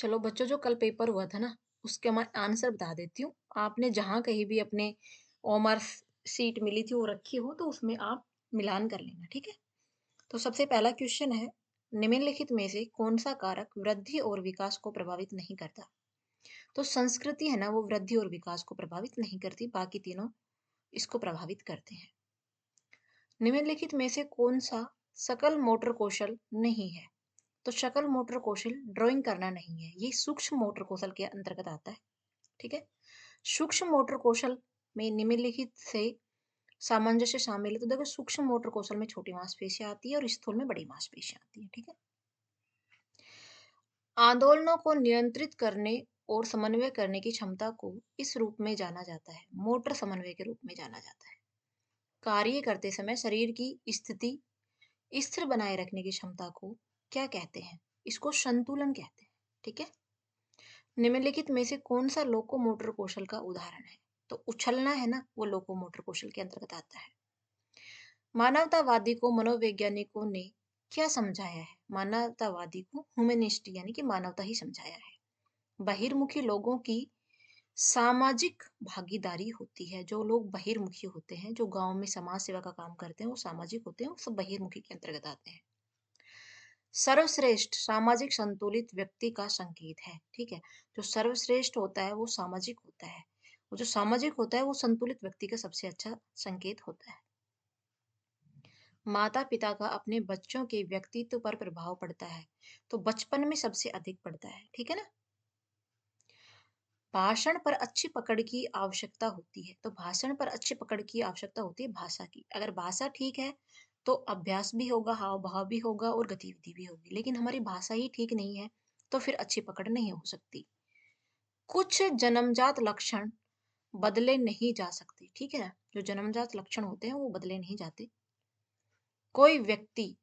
चलो बच्चों, जो कल पेपर हुआ था ना, उसके मैं आंसर बता देती हूँ। आपने जहाँ कहीं भी अपने कॉमर्स शीट मिली थी वो रखी हो तो उसमें आप मिलान कर लेना, ठीक है? तो सबसे पहला क्वेश्चन है, निम्नलिखित में से कौन-सा कारक वृद्धि और विकास को प्रभावित नहीं करता? तो संस्कृति है ना, वो वृद्धि और विकास को प्रभावित नहीं करती, बाकी तीनों इसको प्रभावित करते हैं। निम्नलिखित में से कौन-सा सकल मोटर कौशल नहीं है? तो सकल मोटर कौशल ड्राइंग करना नहीं है, ये सूक्ष्म मोटर कौशल के अंतर्गत आता है। ठीक है? सूक्ष्म मोटर कौशल में निम्नलिखित से सामंजस्य शामिल है। तो देखो, सूक्ष्म मोटर कौशल में छोटी मांसपेशियाँ आती है और स्थूल में बड़ी मांसपेशियाँ आती है, ठीक है? आंदोलनों को नियंत्रित करने और समन्वय करने की क्षमता को इस रूप में जाना जाता है, मोटर समन्वय के रूप में जाना जाता है। कार्य करते समय शरीर की स्थिति स्थिर बनाए रखने की क्षमता को क्या कहते हैं? इसको संतुलन कहते हैं, ठीक है? निम्नलिखित में से कौन-सा लोकोमोटर कौशल का उदाहरण है? तो उछलना है ना, वो लोकोमोटर कौशल के अंतर्गत आता है। मानवतावादी को मनोवैज्ञानिकों ने क्या समझाया है? मानवतावादी को ह्यूमनिस्ट यानी कि मानवता ही समझाया है। बहिर्मुखी लोगों की सामाजिक भागीदारी होती है। जो लोग बहिर्मुखी होते हैं, जो गाँव में समाज सेवा का काम करते हैं, वो सामाजिक होते हैं, वो सब बहिर्मुखी के अंतर्गत आते हैं। सर्वश्रेष्ठ सामाजिक संतुलित व्यक्ति का संकेत है, ठीक है? जो सर्वश्रेष्ठ होता है वो सामाजिक होता है। वो जो सामाजिक होता है वो संतुलित व्यक्ति का सबसे अच्छा संकेत होता है। माता-पिता का अपने बच्चों के व्यक्तित्व पर प्रभाव पड़ता है, तो बचपन में सबसे अधिक पड़ता है, ठीक है ना? भाषण पर अच्छी पकड़ की आवश्यकता होती है, तो भाषण पर अच्छी पकड़ की आवश्यकता होती है भाषा की। अगर भाषा ठीक है, तो अभ्यास भी होगा, हाव-भाव भी होगा और गतिविधि भी होगी। लेकिन हमारी भाषा ही ठीक नहीं है, तो फिर अच्छी पकड़ नहीं हो सकती। कुछ जन्मजात लक्षण बदले नहीं जा सकते, ठीक है ना? जो जन्मजात लक्षण होते हैं, वो बदले नहीं जाते। कोई व्यक्ति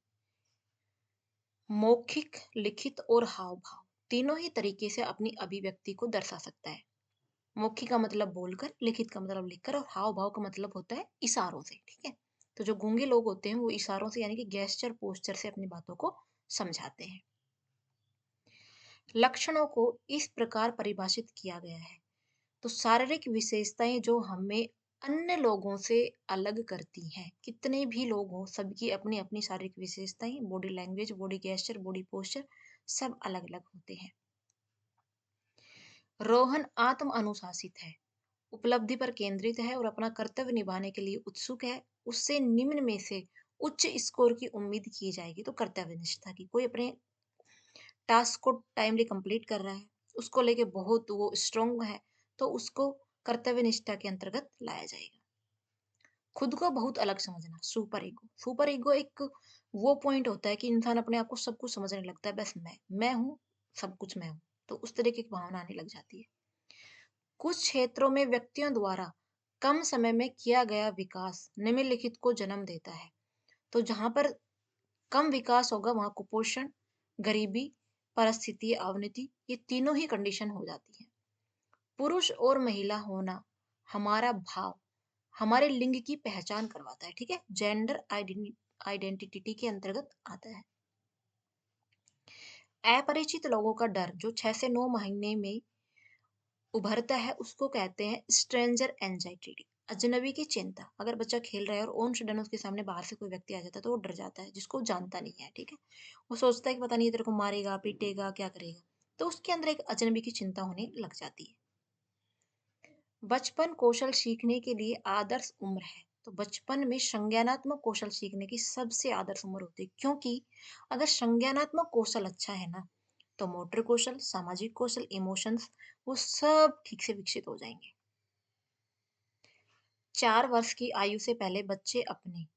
मौखिक, लिखित और हाव-भाव तीनों ही तरीके से अपनी अभिव्यक्ति को दर्शा सकता है। मौखिक का मतलब बोलकर, लिखित का मतलब लिखकर और हाव-भाव का मतलब होता है इशारों से, ठीक है? तो जो गूंगे लोग होते हैं वो इशारों से यानी कि गेस्चर, पोस्चर से अपनी बातों को समझाते हैं। लक्षणों को इस प्रकार परिभाषित किया गया है। तो शारीरिक विशेषताएं जो हमें अन्य लोगों से अलग करती हैं, कितने भी लोग हों, सबकी अपनी-अपनी शारीरिक विशेषताएं, body language, body gesture, body posture सब अलग-अलग होते हैं। रोहन आत्म अनुशासित है, उपलब्धि पर केंद्रित है और अपना कर्तव्य निभाने के लिए उत्सुक है। उससे निम्न में से उच्च स्कोर की उम्मीद की जाएगी। तो कर्तव्यनिष्ठा की, कोई अपने टास्क को टाइमली कंप्लीट कर रहा है, उसको लेके बहुत वो स्ट्रांग है, तो उसको कर्तव्यनिष्ठा के अंतर्गत लाया जाएगा। खुद को बहुत अलग समझना, सुपर ईगो। सुपर ईगो एक वो पॉइंट होता है कि इंसान अपने आप को सब कुछ समझने लगता है, बस मैं हूँ, सब कुछ मैं हूँ। तो उस तरीके की भावना आने लग जाती है। कुछ क्षेत्रों में व्यक्तियों द्वारा कम समय में किया गया विकास निम्नलिखित को जन्म देता है। तो जहां पर कम विकास होगा वहां कुपोषण, गरीबी, परिस्थिति अवनति, ये तीनों ही कंडीशन हो जाती है। पुरुष और महिला होना हमारा भाव हमारे लिंग की पहचान करवाता है, ठीक है? जेंडर आइडेंटिटी के अंतर्गत आता है। अपरिचित लोगों का डर जो 6 से 9 महीने में उभरता है, उसको कहते हैं स्ट्रेंजर एंजाइटी, अजनबी की चिंता। अगर बच्चा खेल रहा है और ऑन सडन उसके सामने बाहर से कोई व्यक्ति आ जाता है तो वो डर जाता है, जिसको जानता नहीं है, ठीक है? वो सोचता है कि पता नहीं ये तेरे को मारेगा, पीटेगा, क्या करेगा। तो उसके अंदर एक अजनबी की चिंता होने लग जाती है। बचपन कौशल सीखने के लिए आदर्श उम्र है। तो बचपन में संज्ञानात्मक कौशल सीखने की सबसे आदर्श उम्र होती है, क्योंकि अगर संज्ञानात्मक कौशल अच्छा है ना, तो मोटर कौशल, सामाजिक कौशल, इमोशंस वो सब ठीक से विकसित हो जाएंगे। 4 वर्ष की आयु से पहले बच्चे अपने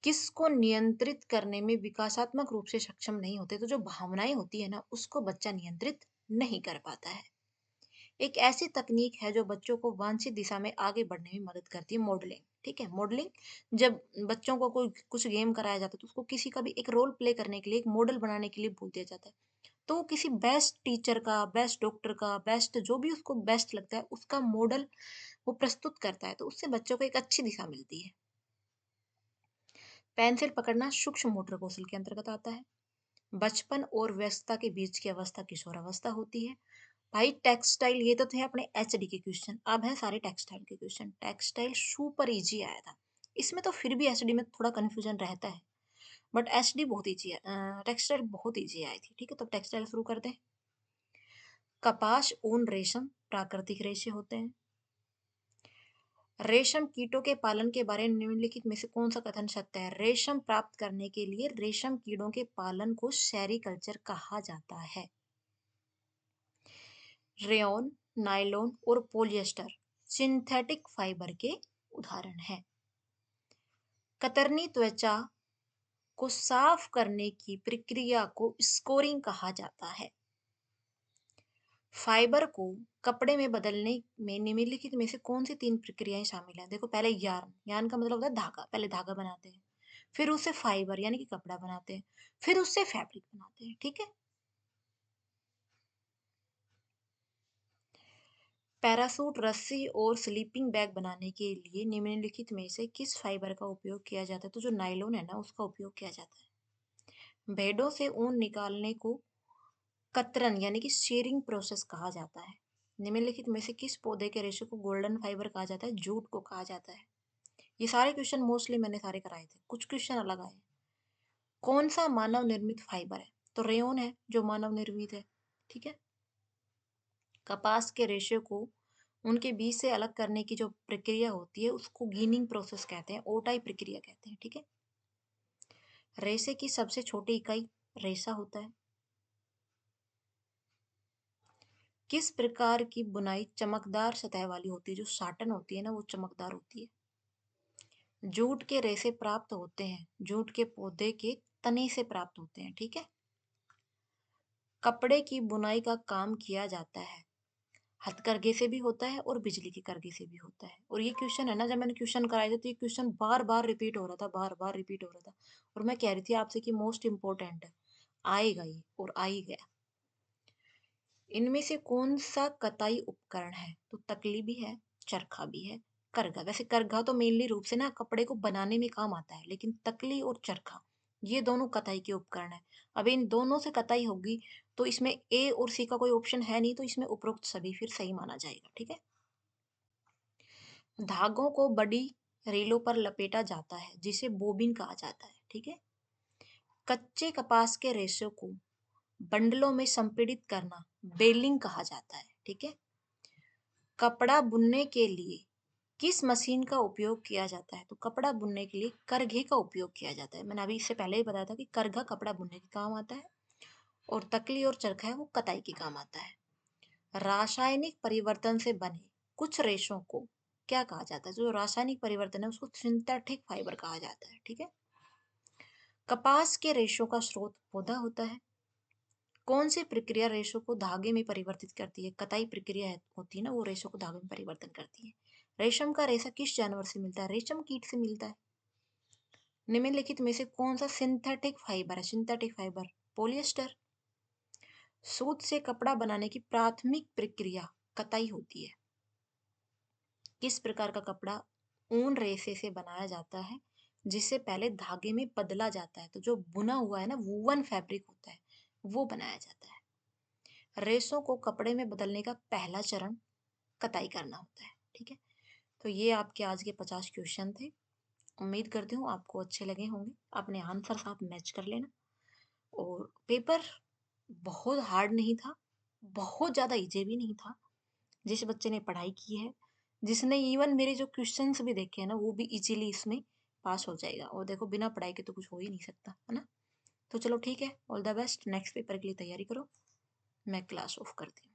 किसको नियंत्रित करने में विकासात्मक रूप से सक्षम नहीं होते। तो जो भावनाएं होती है ना, उसको बच्चा नियंत्रित नहीं कर पाता है। एक ऐसी तकनीक है जो बच्चों को वांछित दिशा में आगे बढ़ने में मदद करती है, मॉडलिंग, ठीक है? मॉडलिंग, जब बच्चों को कोई कुछ गेम कराया जाता है तो उसको किसी का भी एक रोल प्ले करने के लिए, एक मॉडल बनाने के लिए बोल दिया जाता है। तो वो किसी बेस्ट टीचर का, बेस्ट डॉक्टर का, बेस्ट जो भी उसको बेस्ट लगता है उसका मॉडल वो प्रस्तुत करता है, तो उससे बच्चों को एक अच्छी दिशा मिलती है। पेंसिल पकड़ना सूक्ष्म मोटर कौशल के अंतर्गत आता है। बचपन और व्यस्तता के बीच की अवस्था किशोरावस्था होती है। भाई टेक्सटाइल, ये तो थे अपने एचडी के क्वेश्चन, अब है सारे टेक्सटाइल के क्वेश्चन। टेक्सटाइल सुपर इजी आया था, इसमें तो फिर भी एचडी में थोड़ा कंफ्यूजन रहता है, बट एचडी बहुत इजी है, टेक्सटाइल बहुत इजी आई थी। ठीक है, तो टेक्सटाइल शुरू करते हैं। कपास, ऊन, रेशम प्राकृतिक रेशे होते हैं। रेशम कीटों के पालन के बारे में निम्नलिखित में से कौन सा कथन सत्य है? रेशम प्राप्त करने के लिए रेशम कीड़ों के पालन को सेरीकल्चर कहा जाता है। रेयॉन, नायलॉन और पॉलिएस्टर सिंथेटिक फाइबर के उदाहरण हैं। कतरनी त्वचा को साफ करने की प्रक्रिया को स्कोरिंग कहा जाता है। फाइबर को कपड़े में बदलने में निम्नलिखित में से कौन सी तीन प्रक्रियाएं शामिल हैं? देखो, पहले यार्न, यार्न का मतलब होता है धागा, पहले धागा बनाते हैं, फिर उससे फाइबर यानी कि कपड़ा बनाते हैं, फिर उससे फैब्रिक बनाते हैं। ठीक है, पैरासूट, रस्सी और स्लीपिंग बैग बनाने के लिए निम्नलिखित में से किस फाइबर का उपयोग किया जाता है? तो जो नायलॉन है ना, उसका उपयोग किया जाता है। भेड़ों से ऊन निकालने को कतरन यानी कि शेयरिंग प्रोसेस कहा जाता है। निम्नलिखित में से किस पौधे के रेशे को गोल्डन फाइबर कहा जाता है? जूट को कहा जाता है। ये सारे क्वेश्चन मोस्टली मैंने सारे कराए थे, कुछ क्वेश्चन अलग आए। कौन सा मानव निर्मित फाइबर है? तो रेयन है जो मानव निर्मित है। ठीक है, कपास के रेशे को उनके बीज से अलग करने की जो प्रक्रिया होती है उसको गिनिंग प्रोसेस कहते हैं, ओटाई प्रक्रिया कहते हैं। ठीक है, रेशे की सबसे छोटी इकाई रेशा होता है। किस प्रकार की बुनाई चमकदार सतह वाली होती है? जो साटन होती है ना, वो चमकदार होती है। जूट के रेशे प्राप्त होते हैं, जूट के पौधे के तने से प्राप्त होते हैं। ठीक है, कपड़े की बुनाई का काम किया जाता है, हथकरघे से भी होता है और बिजली के करघे से भी होता है। और ये क्वेश्चन है ना, जब मैंने क्वेश्चन कराए थे तो ये क्वेश्चन बार बार रिपीट हो रहा था, बार बार रिपीट हो रहा था, और मैं कह रही थी आपसे कि मोस्ट इंपॉर्टेंट है, आएगा ये, और आ ही गया। इनमें से कौन सा कताई उपकरण है? तो तकली भी है, चरखा भी है, करघा। वैसे करघा तो मेनली रूप से ना कपड़े को बनाने में काम आता है, लेकिन तकली और चरखा ये दोनों कताई के उपकरण है। अब इन दोनों से कताई होगी तो इसमें ए और सी का कोई ऑप्शन है नहीं, तो इसमें उपरोक्त सभी फिर सही माना जाएगा। ठीक है, धागों को बड़ी रीलों पर लपेटा जाता है जिसे बोबिन कहा जाता है। ठीक है, कच्चे कपास के रेशों को बंडलों में संपीड़ित करना बेलिंग कहा जाता है। ठीक है, कपड़ा बुनने के लिए किस मशीन का उपयोग किया जाता है? तो कपड़ा बुनने के लिए करघे का उपयोग किया जाता है। मैंने अभी इससे पहले ही बताया था कि करघा कपड़ा बुनने के काम आता है, और तकली और चरखा है वो कताई के काम आता है। रासायनिक परिवर्तन से बने कुछ रेशों को क्या कहा जाता है? जो रासायनिक परिवर्तन है उसको सिंथेटिक फाइबर कहा जाता है। ठीक है, कपास के रेशों का स्रोत पौधा होता है। कौन सी प्रक्रिया रेशों को धागे में परिवर्तित करती है? कताई प्रक्रिया होती है ना, वो रेशों को धागे में परिवर्तन करती है। रेशम का रेशा किस जानवर से मिलता है? रेशम कीट से मिलता है। निम्नलिखित में से कौन सा सिंथेटिक फाइबर है? Synthetic fibre polyester. सूत से कपड़ा बनाने की प्राथमिक प्रक्रिया कताई होती है। किस प्रकार का कपड़ा ऊन रेशे से बनाया जाता है जिससे पहले धागे में बदला जाता है? तो जो बुना हुआ है ना, वूवन फैब्रिक होता है, वो बनाया जाता है। रेशों को कपड़े में बदलने का पहला चरण कताई करना होता है। ठीक है, तो ये आपके आज के 50 क्वेश्चन थे। उम्मीद करती हूँ आपको अच्छे लगे होंगे। अपने आंसर आप मैच कर लेना। और पेपर बहुत हार्ड नहीं था, बहुत ज़्यादा इजी भी नहीं था। जिस बच्चे ने पढ़ाई की है, जिसने इवन मेरे जो क्वेश्चंस भी देखे हैं ना, वो भी इजीली इसमें पास हो जाएगा। और देखो, बिना पढ़ाई के तो कुछ हो ही नहीं सकता, है ना। तो चलो ठीक है, all the best, next paper के लिए तैयारी करो। मैं क्लास ऑफ करती हूँ।